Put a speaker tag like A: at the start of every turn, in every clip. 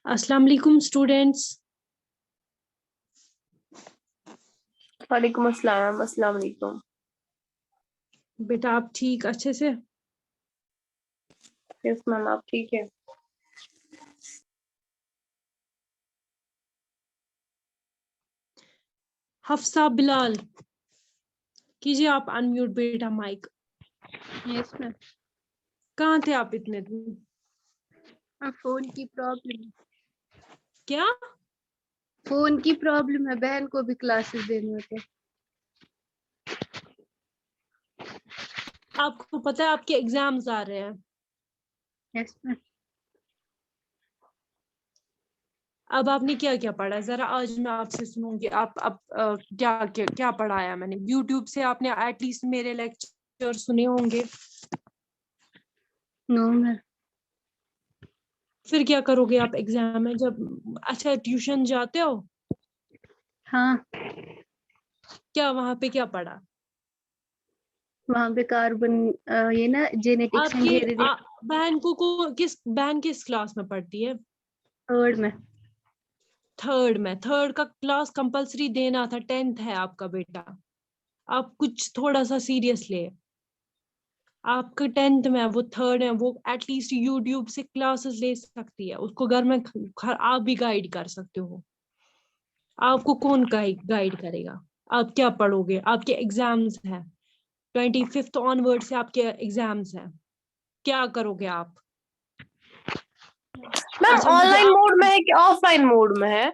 A: अस्सलाम वालेकुम स्टूडेंट्स।
B: वालेकुम अस्सलाम। अस्सलाम वालेकुम।
A: बेटा आप ठीक अच्छे से?
B: यस मैम, आप ठीक है?
A: हफ्सा बिलाल कीजिए आप अनम्यूट बेटा माइक।
C: Yes ma'am.
A: कहाँ थे आप इतने दिन?
C: फोन की प्रॉब्लम।
A: क्या?
C: फोन की प्रॉब्लम है, बहन को भी क्लासेस देने होते हैं।
A: आपको पता है आपके एग्जाम्स आ रहे हैं?
C: Yes ma'am.
A: अब आपने क्या क्या पढ़ा, जरा आज मैं आपसे सुनूंगी। आप अब क्या क्या क्या पढ़ाया मैंने? यूट्यूब से आपने एटलीस्ट मेरे लेक्चर सुने होंगे।
C: No ma'am.
A: फिर क्या करोगे आप एग्जाम में जब? अच्छा ट्यूशन जाते हो?
C: हाँ,
A: क्या वहां पे क्या पढ़ा?
C: वहाँ पे कार्बन, ये ना जेनेटिक्स एंड
A: आपकी
C: हेरिडिटी।
A: बहन किस क्लास में पढ़ती है?
C: थर्ड में।
A: थर्ड का क्लास कंपलसरी देना था, 10th है आपका बेटा। आप कुछ थोड़ा सा सीरियस ले। आपका 10th में है, वो थर्ड है, वो एटलीस्ट यूट्यूब से क्लासेस ले सकती है, उसको घर में आप भी गाइड कर सकते हो। आपको कौन गाइड करेगा? आप क्या पढ़ोगे? आपके एग्जाम्स हैं, 25th ऑनवर्ड से आपके एग्जाम्स हैं। क्या करोगे आप?
B: मैम
A: अच्छा मुझे
B: ऑनलाइन
A: आप
B: मोड में है कि ऑफलाइन मोड में है?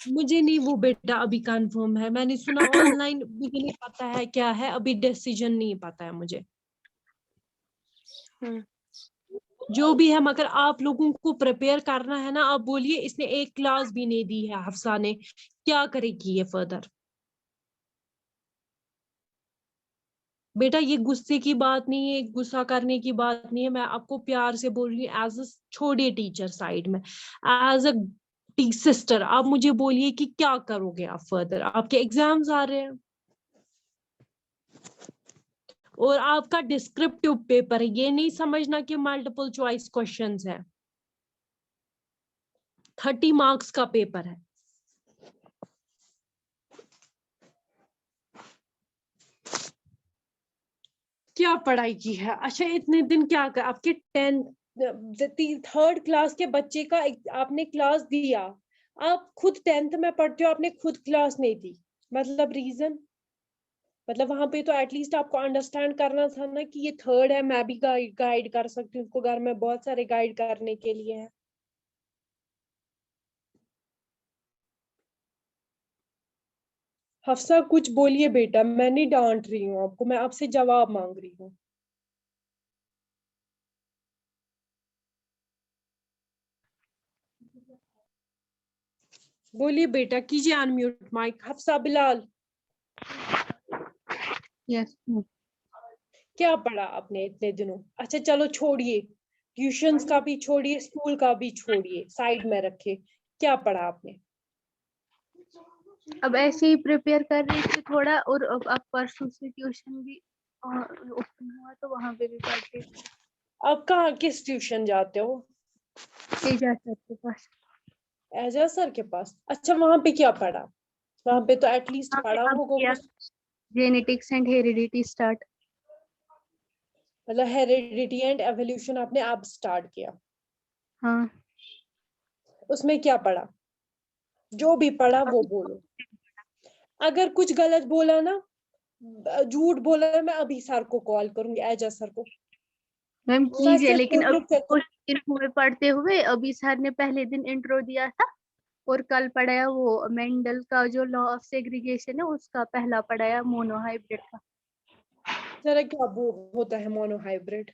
A: मुझे नहीं वो बेटा अभी कंफर्म है, मैंने सुना ऑनलाइन, मुझे नहीं पता है क्या है, अभी डिसीजन नहीं पता है मुझे जो भी है। मगर आप लोगों को प्रिपेयर करना है ना। आप बोलिए इसने एक क्लास भी नहीं दी है हफ्सा ने, क्या करेगी ये फर्दर? बेटा ये गुस्से की बात नहीं है, गुस्सा करने की बात नहीं है, मैं आपको प्यार से बोल रही हूँ एज अ छोड़िए टीचर साइड में, एज अ सिस्टर आप मुझे बोलिए कि क्या करोगे आप फर्दर? आपके एग्जाम्स आ रहे हैं और आपका डिस्क्रिप्टिव पेपर है, ये नहीं समझना कि मल्टीपल चॉइस क्वेश्चंस है। 30 मार्क्स का पेपर है। क्या पढ़ाई की है? अच्छा इतने दिन क्या कर, आपके 3rd क्लास के बच्चे का आपने क्लास दिया, आप खुद 10th में पढ़ते हो, आपने खुद क्लास नहीं दी, मतलब रीजन? मतलब वहां पे तो एटलीस्ट आपको अंडरस्टैंड करना था ना कि ये थर्ड है, मैं भी गाइड कर सकती हूँ उसको, घर में बहुत सारे गाइड करने के लिए है। हफ्सा कुछ बोलिए बेटा, मैं नहीं डांट रही हूँ आपको, मैं आपसे जवाब मांग रही हूँ। बोलिए बेटा, कीजिए unmute mic. Hafsa Bilal
C: yes ma'am.
A: क्या पढ़ा आपने इतने दिनों? अच्छा चलो छोड़िए, ट्यूशंस का भी छोड़िए, स्कूल का भी छोड़िए, साइड में रखे। क्या पढ़ा आपने?
C: अब ऐसे ही प्रिपेयर कर रही थी थोड़ा, और अब परसों से ट्यूशन भी ओपन हुआ तो वहाँ पे भी पढ़ती थी।
A: आप कहाँ किस ट्यूशन जाते हो?
C: एजाज सर के पास।
A: एजाज सर के पास? अच्छा वहां पे क्या पढ़ा? वहां पे तो एटलीस्ट
C: वहाँ पे
A: पढ़ा
C: अब
A: होगा
C: किया
A: कुछ।
C: Genetics and heredity start.
A: मतलब हेरिडिटी एंड एवोल्यूशन आपने अब स्टार्ट किया?
C: हाँ।
A: उसमें क्या पढ़ा? जो भी पढ़ा वो
C: अभी
A: बोलो। अगर कुछ गलत बोला ना, झूठ बोला ना, मैं अभी सर को कॉल करूंगी, एजाज सर को।
C: मैम
A: सच
C: कीजिए,
A: सच
C: लेकिन
A: बोलिए,
C: अब
A: सच सच।
C: कुछ दिन हुए पढ़ते हुए। अभी सर ने पहले दिन इंट्रो दिया था, और कल पढ़ाया वो मेंडल का जो लॉ ऑफ सेग्रीगेशन है उसका पहला पढ़ाया, मोनोहाइब्रिड का,
A: जरा क्या वो होता है मोनोहाइब्रिड?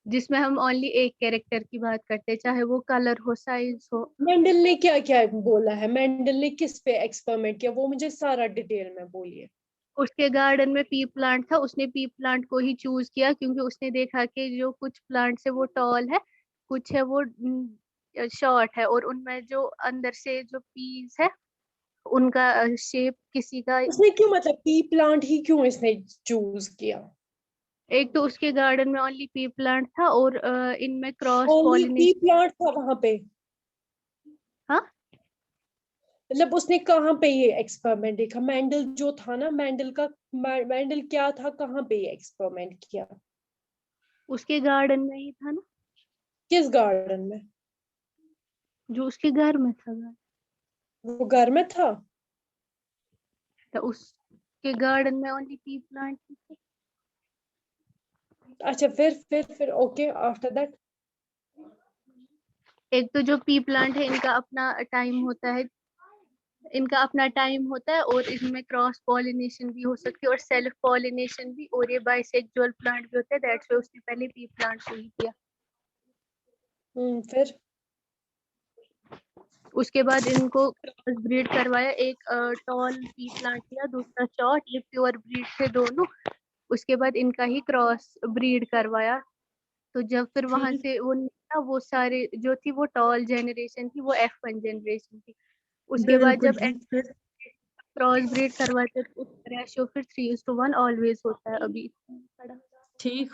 C: जिसमें हम ओनली एक कैरेक्टर की बात करते हैं, चाहे वो कलर हो, साइज हो।
A: मेंडल ने क्या क्या बोला है? मेंडल ने किस पे एक्सपेरिमेंट किया, वो मुझे सारा डिटेल में बोलिए।
C: उसके गार्डन में पी प्लांट था, उसने पी प्लांट को ही चूज किया क्योंकि उसने देखा कि जो कुछ प्लांट्स है वो टॉल है, कुछ है वो शॉर्ट है, और उनमें जो अंदर से जो पीस है उनका शेप किसी का।
A: उसने क्यों, मतलब पी प्लांट ही क्यों इसने चूज किया?
C: एक तो उसके गार्डन में ओनली पी प्लांट था, और इनमें cross
A: only P
C: pollination.
A: Plant था वहां पे? मतलब उसने कहाँ पे ये एक्सपेरिमेंट देखा? मेंडल जो था ना, मेंडल क्या था, कहाँ पे ये एक्सपेरिमेंट किया?
C: उसके गार्डन में ही था ना,
A: किस गार्डन में?
C: जो उसके घर में था
A: वो घर में था?
C: तो उसके गार्डन में ओनली पी प्लांट थे।
A: अच्छा, फिर ओके, आफ्टर दैट?
C: एक तो जो पी प्लांट है इनका अपना टाइम होता है, और इनमें क्रॉस पॉलिनेशन भी हो सकती है और सेल्फ पॉलिनेशन भी, और ये बाइसेक्सुअल प्लांट भी होता है, दैट्स व्हाई उसने पहले पी प्लांट को ही किया।
A: फिर?
C: उसके बाद इनको क्रॉस ब्रीड करवाया, एक टॉल पी प्लांट लिया, दूसरा शॉर्ट, ये प्योर ब्रीड थे दोनों। उसके बाद इनका ही क्रॉस ब्रीड करवाया। तो जब फिर वहां
A: फिर
C: से वो निकला, वो सारे जो थी वो टॉल जनरेशन थी, वो F1 जनरेशन थी। उसके बाद
A: बिल्कुल
C: जब
A: ठीक। फिर
C: क्रॉस ब्रीड करवाते तो उसका रेशियो फिर 3:1 ऑलवेज होता है। अभी पड़ा
A: ठीक।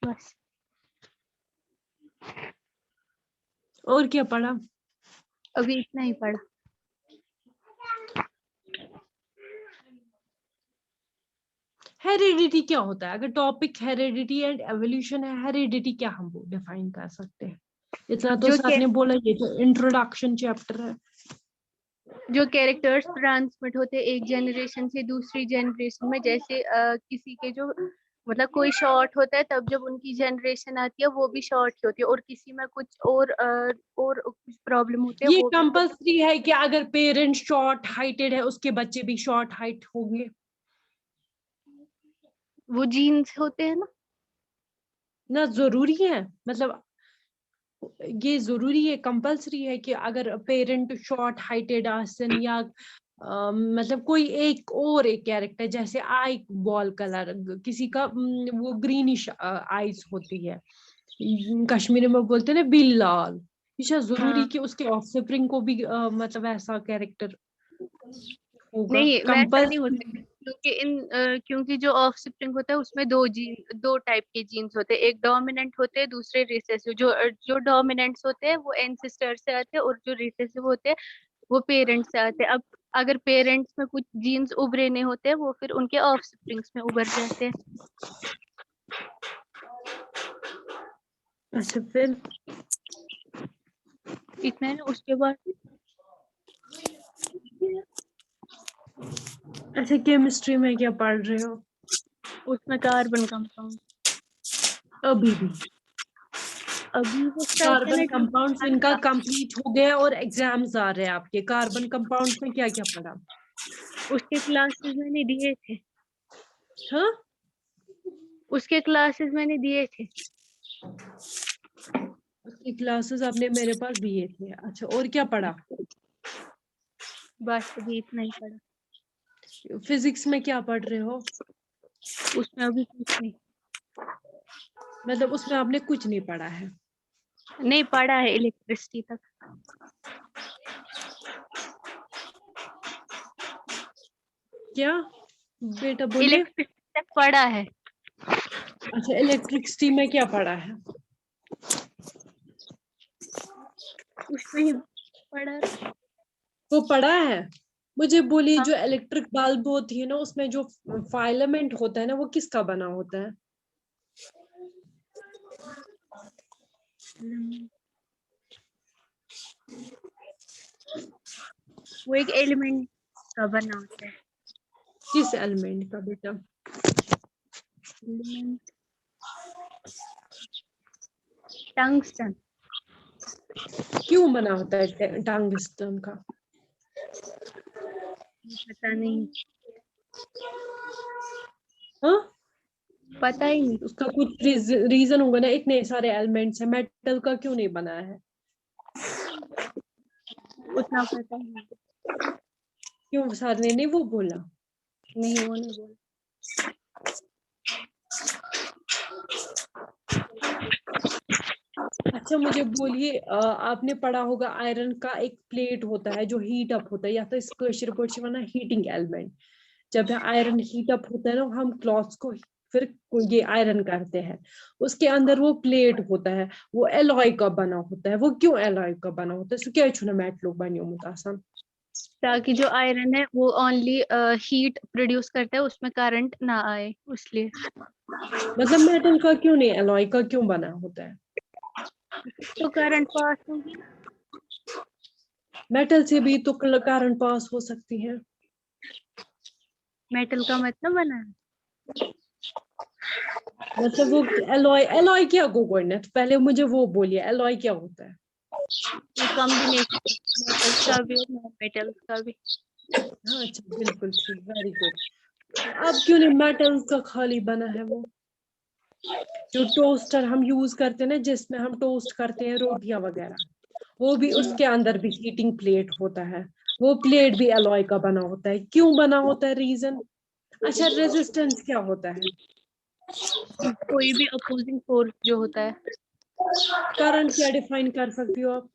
C: बस।
A: और क्या पढ़ा?
C: अभी इतना ही पड़ा।
A: हेरिडिटी क्या होता है? अगर टॉपिक हेरिडिटी एंड एवोल्यूशन है, हेरिडिटी क्या हम वो डिफाइन कर सकते हैं? इतना तो
C: जो
A: सर ने बोला, ये तो इंट्रोडक्शन चैप्टर है।
C: जो कैरेक्टर्स ट्रांसमिट होते हैं एक जनरेशन से दूसरी जनरेशन में, जैसे किसी के जो मतलब कोई शॉर्ट होता है, तब जब उनकी जनरेशन आती है वो भी शॉर्ट ही होती है, और किसी में कुछ और कुछ प्रॉब्लम होते हैं
A: ये
C: वो भी होता है।
A: कंपल्सरी है कि अगर पेरेंट शॉर्ट हाइटेड है, उसके बच्चे भी शॉर्ट हाइट होंगे?
C: वो जीन्स होते हैं ना।
A: ना जरूरी है, मतलब ये जरूरी है, कंपल्सरी है कि अगर पेरेंट शॉर्ट हाइटेड आसन या मतलब कोई एक कैरेक्टर, जैसे आई बॉल कलर, किसी का वो ग्रीनिश आईज होती है, कश्मीरी में बोलते हैं ना बिल्लाल, ईशा जरूरी
C: हाँ,
A: कि उसके ऑफस्प्रिंग को भी मतलब ऐसा कैरेक्टर होगा
C: नहीं वैसा नहीं होता,
A: कंपल्सरी?
C: क्योंकि जो ऑफ स्प्रिंग होता है उसमें दो टाइप के जीन्स होते हैं, एक डोमिनेंट होते हैं, दूसरे रिसेसिव। जो डोमिनेंट्स होते हैं वो एंसेस्टर से आते हैं, और जो रिसेसिव होते हैं वो पेरेंट्स से आते हैं। अब अगर पेरेंट्स में कुछ जीन्स उभरे नहीं होते, वो फिर उनके ऑफ स्प्रिंग्स में उभर जाते हैं।
A: अच्छा, फिर
C: इतना है ना। उसके बाद
A: अच्छा, केमिस्ट्री में क्या पढ़ रहे हो
C: उसमें कार्बन कंपाउंड,
A: अभी भी?
C: अभी वो
A: कार्बन
C: सल्फोनेट
A: कंपाउंड्स इनका कंप्लीट हो गया और एग्जाम्स आ रहे हैं आपके। कार्बन कंपाउंड्स में क्या क्या पढ़ा?
C: उसके क्लासेस मैंने दिए थे।
A: हाँ,
C: उसके क्लासेस मैंने दिए थे।
A: उसकी क्लासेस आपने मेरे पास दिए थे। अच्छा, और क्या पढ़ा?
C: बस अभी इतना ही पढ़ा।
A: फिजिक्स में क्या पढ़ रहे हो?
C: उसमें अभी कुछ नहीं।
A: मतलब उसमें आपने कुछ नहीं पढ़ा है?
C: नहीं पढ़ा है इलेक्ट्रिसिटी तक।
A: क्या बेटा बोलिए?
C: इलेक्ट्रिसिटी तक पढ़ा है।
A: अच्छा, इलेक्ट्रिसिटी में क्या पढ़ा है?
C: उसमें ही पढ़ा।
A: वो पढ़ा है? मुझे बोलिए, जो इलेक्ट्रिक बल्ब होती है ना, उसमें जो फाइलामेंट होता है ना, वो किसका बना होता है?
C: वो एक एलिमेंट का बना होता है।
A: किस एलिमेंट का बेटा?
C: Element tungsten.
A: क्यों बना होता है टंगस्टन का?
C: पता नहीं।
A: हाँ,
C: पता ही नहीं।
A: उसका कुछ रीजन होगा ना, इतने सारे एलिमेंट्स हैं, मेटल का क्यों नहीं बना है?
C: उतना पता ही नहीं।
A: क्यों सर ने नहीं वो बोला?
C: नहीं, वो नहीं बोल।
A: अच्छा, मुझे बोलिए, आपने पढ़ा होगा आयरन का एक प्लेट होता है जो हीट अप होता है, या तो इसको हीटिंग एलिमेंट। जब आयरन हीट अप होता है ना, हम क्लॉथ्स को फिर ये आयरन करते हैं, उसके अंदर वो प्लेट होता है, वो एलॉय का बना होता है। वो क्यों एलॉय का बना होता है? सो क्या छुना मेटल बनियोमुत आसान,
C: ताकि जो आयरन है वो ओनली हीट प्रोड्यूस करता है, उसमें करंट ना आए, इसलिए।
A: मतलब मेटल का क्यों नहीं, एलॉय का क्यों बना होता है?
C: तो करंट पास होगी।
A: मेटल से भी तो करंट पास हो सकती है।
C: मेटल का मतलब बना है।
A: मतलब वो एलॉय, एलॉय क्या गोगोइने, तो पहले मुझे वो बोलिए एलॉय क्या होता है?
C: कॉम्बिनेशन मेटल्स का भी और नॉन मेटल्स का भी।
A: हाँ अच्छा, बिल्कुल ठीक, वेरी गुड। अब क्यों नहीं मेटल्स का खाली बना है वो? जो टोस्टर हम यूज करते हैं ना, जिसमें हम टोस्ट करते हैं रोटियां वगैरह, वो भी उसके अंदर भी हीटिंग प्लेट होता है, वो प्लेट भी एलॉय का बना होता है। क्यों बना होता है, रीजन? अच्छा, रेजिस्टेंस क्या होता है?
C: कोई भी अपोजिंग फोर्स जो होता है।
A: करंट क्या डिफाइन कर सकती हो आप?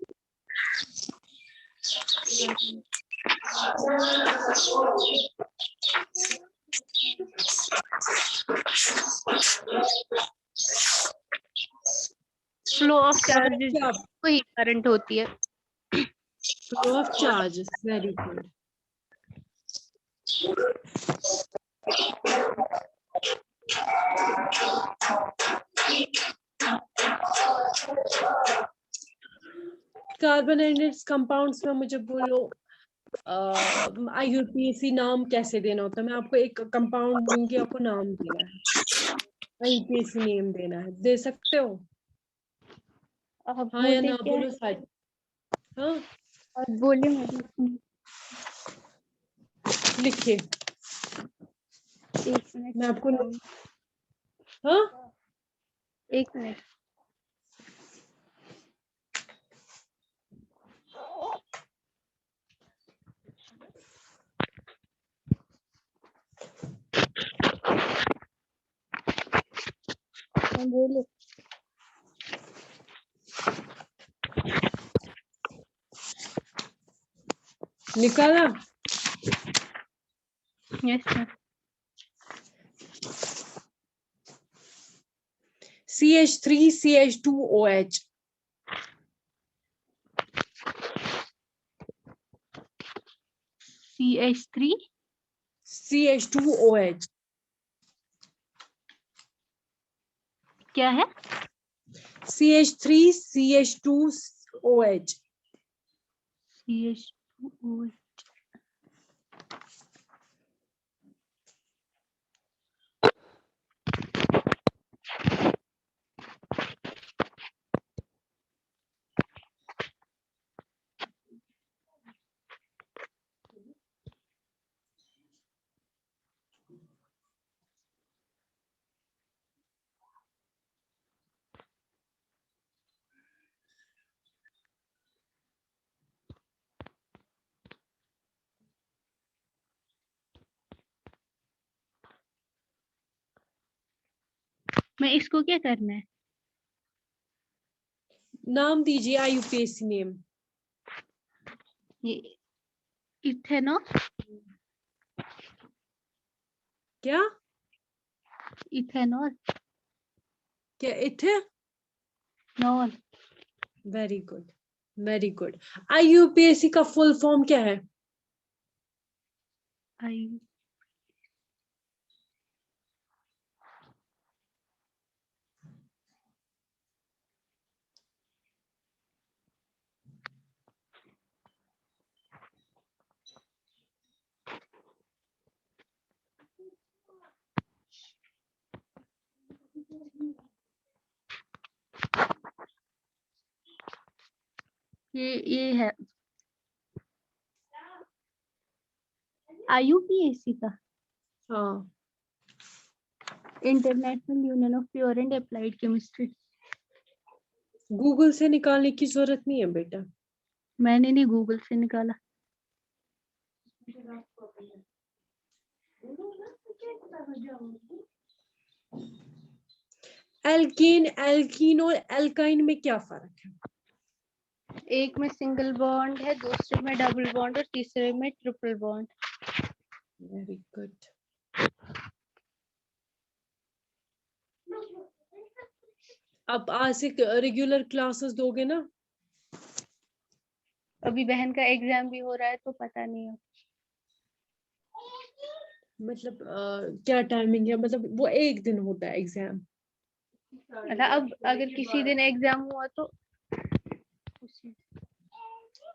C: फ्लो ऑफ
A: करंट
C: चार्जेस,
A: क्या?
C: वही करंट होती है।
A: Flow of charges, very good. Carbonated compounds में मुझे बोलो आईयूपीएसी नाम कैसे देना होता है? मैं आपको एक कंपाउंड दूंगी, आपको नाम देना है, आईयूपीएसी नेम देना है, दे सकते हो?
C: आप
A: हाँ या
C: बोले
A: ना
C: क्या है?
A: बोलो साइड। हाँ,
C: आप बोले मुझे।
A: लिखिए।
C: एक मिनट
A: मैं आपको,
C: बताऊं।
A: हाँ
C: एक मिनट। बोलो।
A: निकाला?
C: Yes sir.
A: CH3CH2OH।
C: CH3
A: CH2OH
C: क्या है?
A: CH3CH2OH।
C: CH2O। मैं इसको क्या करना है?
A: नाम दीजिए आईयूपीएसी नेम।
C: ये इथेनॉल।
A: क्या?
C: इथेनॉल।
A: क्या इथे?
C: Knoll.
A: Very good, very good. IUPAC का फुल फॉर्म क्या है?
C: आई। ये है IUPAC का,
A: हाँ,
C: international union of pure and applied chemistry.
A: Google से निकालने की जरूरत नहीं है बेटा।
C: मैंने नहीं गूगल से निकाला।
A: एल्कीन, एल्कीन और एल्काइन में क्या फर्क है?
C: एक में सिंगल बॉन्ड है, दूसरे में डबल बॉन्ड और तीसरे में ट्रिपल बॉन्ड।
A: Very good. आप आज से रेगुलर क्लासेस दोगे ना?
C: अभी बहन का एग्जाम भी हो रहा है तो पता नहीं है।
A: मतलब क्या टाइमिंग है? मतलब वो एक दिन होता है एग्जाम?
C: मतलब अब अगर किसी दिन एग्जाम हुआ तो उसी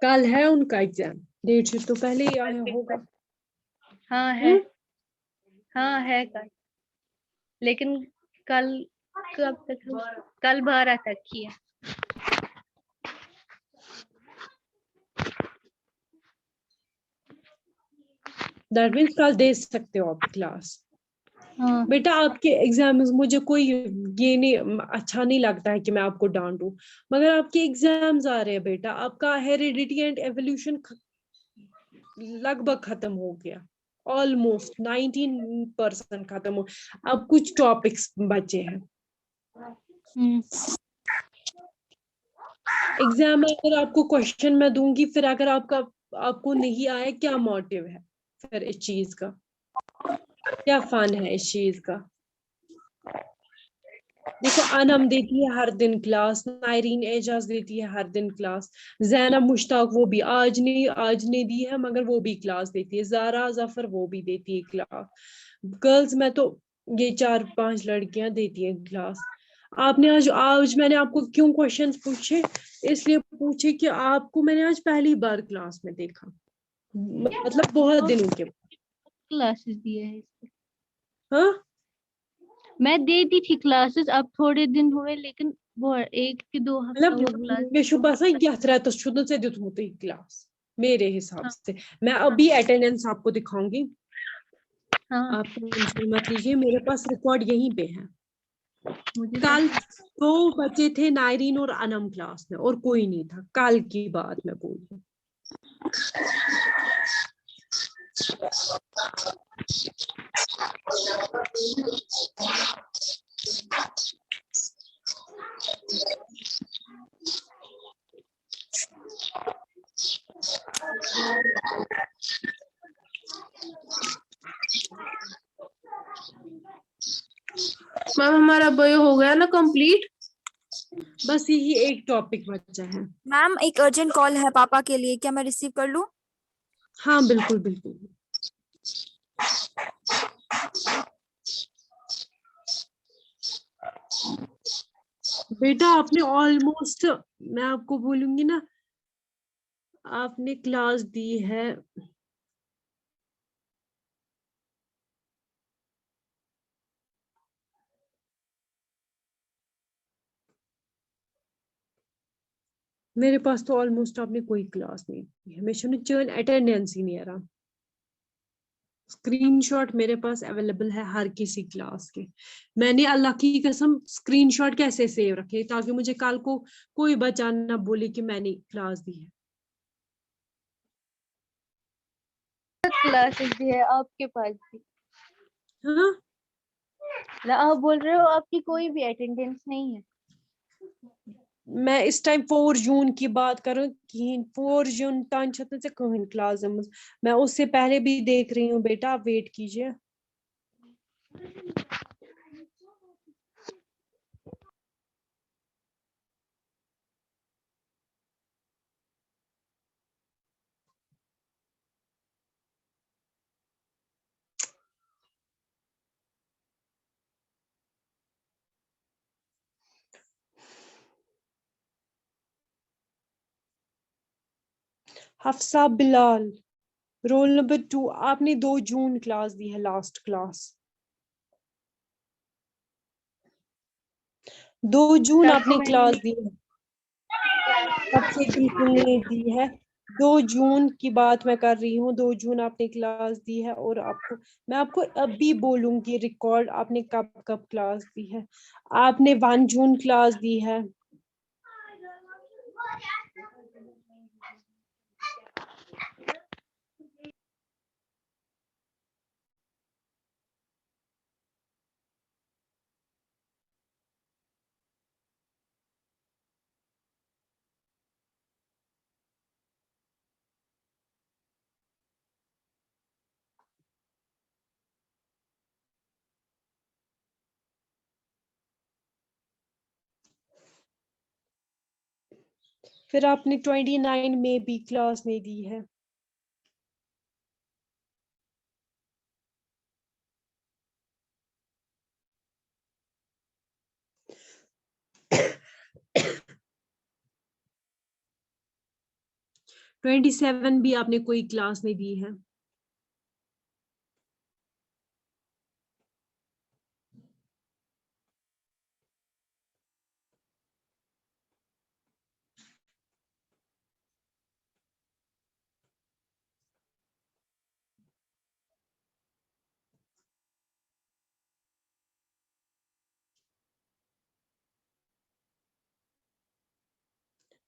A: कल है उनका एग्जाम? डेट शीट तो पहले ही आया होगा।
C: हाँ है। हाँ है कल, लेकिन कल कब तक है? कल 12 तक ही है।
A: दैट मीन्स कल दे सकते हो आप क्लास।
C: हाँ
A: बेटा आपके एग्जाम मुझे कोई ये नहीं, अच्छा नहीं लगता है कि मैं आपको डांटूं, मगर आपके एग्जाम्स आ रहे हैं बेटा। आपका हेरिडिटी एंड एवोल्यूशन लगभग खत्म हो गया, ऑलमोस्ट 19% खत्म हो। अब कुछ टॉपिक्स बचे हैं। एग्जाम में अगर आपको क्वेश्चन मैं दूंगी, फिर अगर आपको नहीं आया, क्या मोटिव है फिर इस चीज का? क्या फन है इस चीज का? देखो अनम देती है हर दिन क्लास, नायरीन एजाज देती है हर दिन क्लास, जैनब मुश्ताक वो भी आज नहीं दी है, मगर वो भी क्लास देती है, जारा जफर वो भी देती है क्लास। गर्ल्स में तो ये 4-5 लड़कियां देती हैं क्लास। आपने आज आज मैंने आपको क्यों क्वेश्चंस पूछे? इसलिए पूछे कि आपको मैंने आज पहली बार क्लास में देखा, मतलब बहुत दिनों के बाद।
C: क्लासेस दिए है इसके।
A: हाँ,
C: मैं देती थी क्लासेस, अब थोड़े दिन हुए, लेकिन वो 1 कि 2 हफ्ता हुआ क्लास।
A: मतलब मे शुभ बसान यथ रेतस से दितमुत क्लास मेरे हिसाब
C: हाँ
A: से। मैं अभी अटेंडेंस आपको दिखाऊंगी,
C: हाँ
A: आप टेंशन मत लीजिए, मेरे पास रिकॉर्ड यहीं पे है।
C: मुझे
A: कल
C: पता।
A: 2 बच्चे थे नायरीन और अनम क्लास में, और कोई नहीं था। कल की बात मैं बोल रही हूँ।
B: मैम हमारा बयो हो गया ना कंप्लीट?
A: बस यही एक टॉपिक बचा है।
D: मैम एक अर्जेंट कॉल है पापा के लिए, क्या मैं रिसीव कर लूं?
A: हाँ बिल्कुल बिल्कुल। बेटा आपने ऑलमोस्ट, मैं आपको बोलूंगी ना, आपने क्लास दी है। मेरे पास तो ऑलमोस्ट आपने कोई क्लास नहीं दी है। मैं चर्न अटेंडेंस ही नहीं आ रहा। स्क्रीनशॉट मेरे पास अवेलेबल है हर किसी क्लास के। मैंने अल्लाह की कसम स्क्रीनशॉट कैसे सेव रखे, ताकि मुझे कल को कोई बच्चा ना बोले कि मैंने क्लास दी है।
C: क्लासेस दी है आपके पास भी?
A: हाँ,
C: मतलब आप बोल रहे हो आपकी कोई भी अटेंडेंस नहीं है?
A: मैं इस टाइम 4 जून की बात करूं कि 4 जून तान से कहीं क्लास। मैं उससे पहले भी देख रही हूँ बेटा, आप वेट कीजिए। हफ्सा बिलाल, रोल नंबर 2, आपने 2 जून क्लास दी है, लास्ट क्लास। 2 जून
C: तब से
A: आपने
C: मैंने
A: क्लास
C: नहीं।
A: दी है। तब से बिल्कुल नहीं दी है। 2 जून की बात मैं कर रही हूँ, 2 जून आपने क्लास दी है। और आपको मैं आपको अभी बोलूंगी रिकॉर्ड आपने कब कब क्लास दी है। आपने 1 जून क्लास दी है। फिर आपने 29 में भी क्लास नहीं दी है। ट्वेंटी 27 भी आपने कोई क्लास नहीं दी है।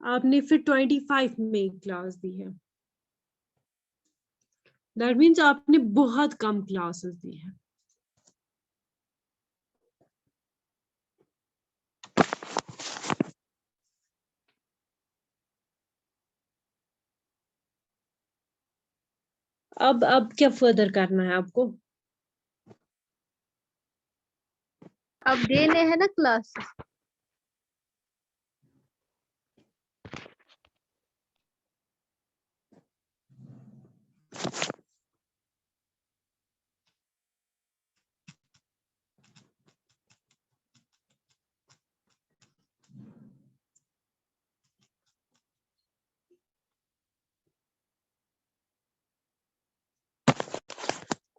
A: आपने फिर 25 में क्लास दी है। दैट मीन्स आपने बहुत कम क्लासेस दी है। अब क्या फर्दर करना है आपको?
C: अब देने हैं ना क्लास।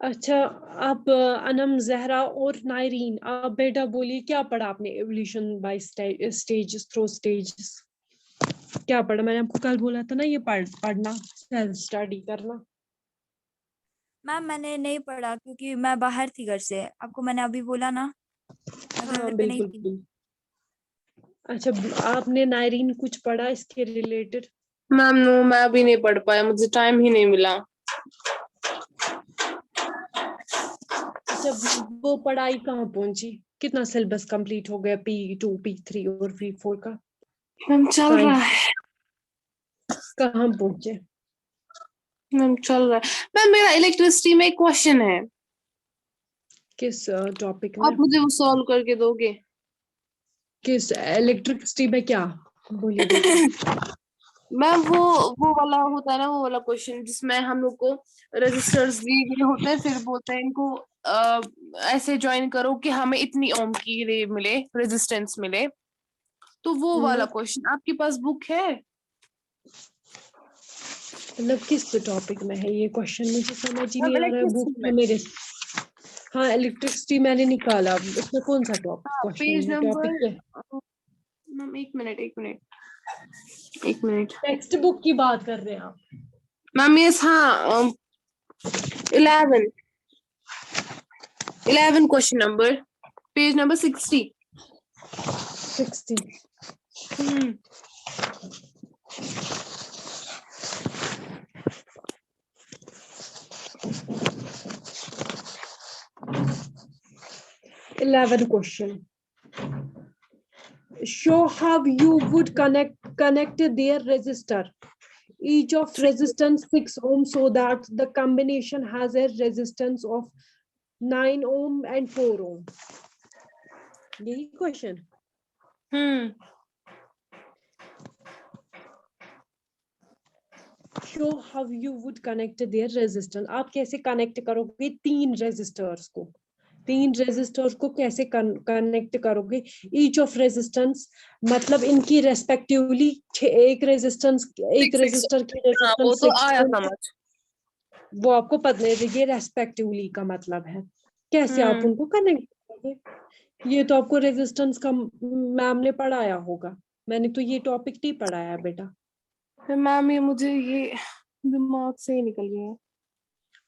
A: अच्छा, आप अनम, जहरा और नायरीन, आप बेटा बोलिए क्या पढ़ा आपने evolution by stages through stages? क्या पढ़ा? मैंने आपको कल बोला था ना ये पढ़ना, सेल्फ स्टडी करना।
D: मैम मैंने नहीं पढ़ा क्योंकि मैं बाहर थी घर से, आपको मैंने अभी बोला ना, मैं
A: हाँ
D: घर पे नहीं
A: बिल्कुल
D: थी।
A: बिल्कुल। अच्छा, आपने नायरीन कुछ पढ़ा इसके रिलेटेड?
B: मैम नो, मैं अभी नहीं पढ़ पाया, मुझे टाइम ही नहीं मिला।
A: अच्छा, वो पढ़ाई कहाँ पहुंची? कितना सिलेबस कंप्लीट हो गया P2 P3 और P4 का?
B: मैम चल रहा
A: साइंस
B: है।
A: कहाँ पहुंचे?
B: मैम चल रहा है। मैम मेरा इलेक्ट्रिसिटी में एक क्वेश्चन है,
A: किस टॉपिक
B: आप
A: में?
B: मुझे वो सॉल्व करके दोगे?
A: किस इलेक्ट्रिसिटी में? क्या बोलिए बेटा।
B: मैम वो वाला होता है ना, वो वाला क्वेश्चन जिसमें हम लोग को रजिस्टर्स दिए गए होते हैं, फिर बोलते हैं इनको ऐसे ज्वाइन करो कि हमें इतनी ओम की रे मिले, रेजिस्टेंस मिले। तो वो वाला क्वेश्चन आपके पास बुक है?
A: मतलब किस टॉपिक में है ये क्वेश्चन? मुझे समझ ही
B: मैम
A: नहीं आ रहा है। बुक
B: इलेक्ट्रिसिटी में।
A: तो मेरे, हाँ इलेक्ट्रिसिटी मैंने निकाला। उसमें कौन सा टॉपिक
B: हाँ पेज
A: क्वेश्चन है? Topic
B: number.
A: क्या है?
B: मैम एक मिनट एक मिनट एक मिनट।
A: टेक्स्ट बुक की बात कर रहे हैं आप?
B: मैम यस, हाँ 11 question number, page number 60।
A: 60।
B: Hmm
A: 11 question. Show how you would connect their resistor. Each of resistance 6 ohm so that the combination has a resistance of 9 ohm and 4 ohm. यही question. Show how you would connect their resistance. आप कैसे connect करोगे तीन resistors को? तीन resistors को कैसे connect करोगे? ईच ऑफ रेजिस्टेंस मतलब इनकी रेस्पेक्टिवली एक रेजिस्टेंस, एक रेजिस्टर की
B: हाँ वो
A: रेजिस्टेंस
B: तो
A: 6
B: आया
A: ओम है।
B: समझ।
A: वो आपको पता है ये रेस्पेक्टिवली का मतलब है। कैसे आप उनको कनेक्ट करोगे? ये तो आपको रेजिस्टेंस का मैम ने पढ़ाया होगा, मैंने तो ये टॉपिक नहीं पढ़ाया बेटा।
B: मैम ये मुझे ये दिमाग से ही निकल गया है।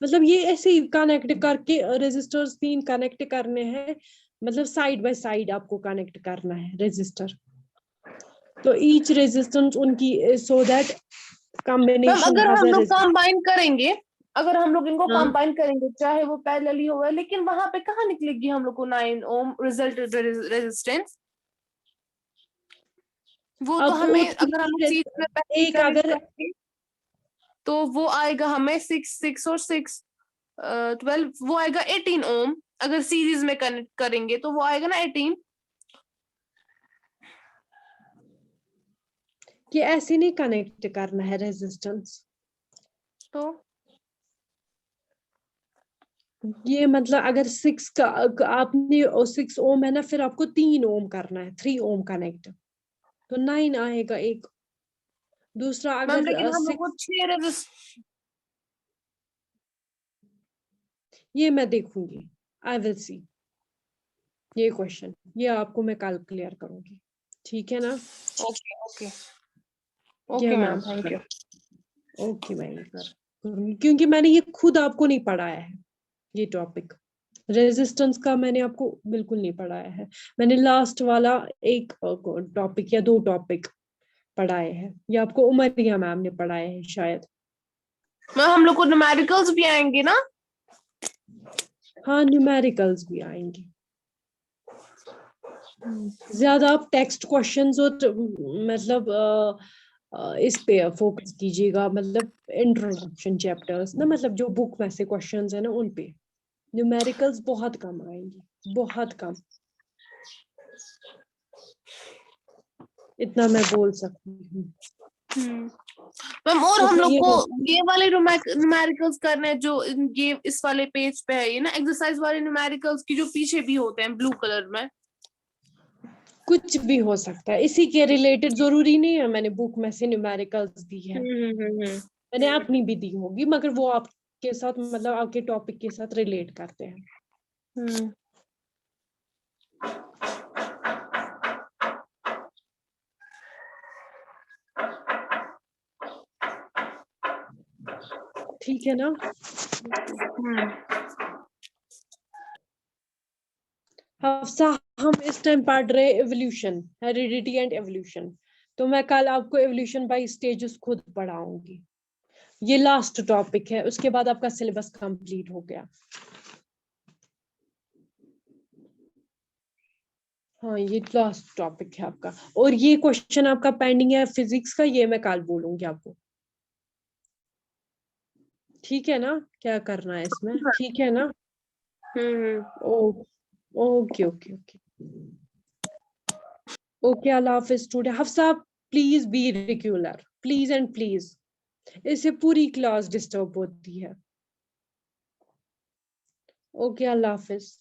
A: मतलब ये ऐसे ही कनेक्ट करके रेजिस्टर्स तीन कनेक्ट करने हैं, मतलब साइड बाय साइड आपको कनेक्ट करना है रेजिस्टर। तो ईच रेजिस्टेंस उनकी सो दैट
B: मैम
A: कॉम्बिनेशन
B: अगर
A: हैज
B: हम
A: अ
B: लोग
A: रेजिस्टेंस।
B: कंबाइन करेंगे, अगर हम लोग इनको
A: हाँ,
B: कंबाइन करेंगे चाहे वो पैरेलली होगा, लेकिन वहां पे कहाँ निकलेगी हम लोग को 9 ओम रिजल्ट रेजिस्टेंस? वो तो
A: अब वो
B: हमें अगर हम लोग सीरीज में पहले
A: एक
B: कनेक्ट
A: अगर
B: करेंगे तो वो आएगा हमें 6 और 6 12, वो आएगा 18 ओम। अगर सीरीज में कनेक्ट करेंगे तो वो आएगा ना 18।
A: कि ऐसे नहीं कनेक्ट करना है रेजिस्टेंस।
B: तो
A: ये मतलब अगर 6 का आपने 6 ओम है ना, फिर आपको 3 ओम करना है, 3 ओम कनेक्ट, तो 9 आएगा एक। दूसरा
B: मैम
A: अगर
B: लेकिन हम लोग
A: 6,
B: को 6 रेजिस्टर,
A: ये मैं देखूंगी, आई विल सी ये क्वेश्चन, ये आपको मैं कल क्लियर करूंगी, ठीक है ना?
B: ओके ओके
A: ये
B: ओके
A: मैं
B: मैम,
A: आपको
B: थैंक यू।
A: ओके मैं ये करूंगी, क्योंकि मैंने ये खुद आपको नहीं पढ़ाया है, ये टॉपिक रेजिस्टेंस का मैंने आपको बिल्कुल नहीं पढ़ाया है। मैंने लास्ट वाला एक टॉपिक या 2 टॉपिक पढ़ाए हैं, ये आपको उमरिया मैम ने पढ़ाए हैं शायद।
B: मैम हम लोग को न्यूमेरिकल्स भी आएंगे ना?
A: हाँ, न्यूमेरिकल्स भी आएंगे। ज्यादा आप टेक्स्ट क्वेश्चंस और मतलब इस पे फोकस कीजिएगा, मतलब इंट्रोडक्शन चैप्टर्स ना, मतलब जो बुक में से क्वेश्चंस है ना उन पे। न्यूमेरिकल्स बहुत कम आएंगे, बहुत कम, इतना मैं बोल सकती हूँ।
B: मैम और
A: तो
B: हम
A: फिर
B: लोग
A: ये
B: को ये वाले न्यूमेरिकल्स करने हैं जो ये इस वाले पेज पे है, ये ना एक्सरसाइज वाले न्यूमेरिकल्स की जो पीछे भी होते हैं ब्लू कलर में।
A: कुछ भी हो सकता है, इसी के रिलेटेड जरूरी नहीं है मैंने बुक में से न्यूमेरिकल्स दी है, मैंने अपनी भी दी होगी, मगर वो आपके साथ मतलब आपके टॉपिक के साथ रिलेट करते हैं। ठीक है ना? हफ्सा, हम इस टाइम पढ़ रहे एवोल्यूशन, हेरिडिटी एंड एवोल्यूशन, तो मैं कल आपको एवोल्यूशन बाय स्टेजेस खुद पढ़ाऊंगी। ये लास्ट टॉपिक है, उसके बाद आपका सिलेबस कंप्लीट हो गया। हाँ, ये लास्ट टॉपिक है आपका, और ये क्वेश्चन आपका पेंडिंग है फिजिक्स का, ये मैं कल बोलूंगी आपको, ठीक है ना? क्या करना है इसमें, ठीक है ना? Oh okay okay okay okay, अल्लाह हाफिज student. Hafsa please be regular, please and please, इससे पूरी क्लास डिस्टर्ब होती है। ओके, अल्लाह हाफिज।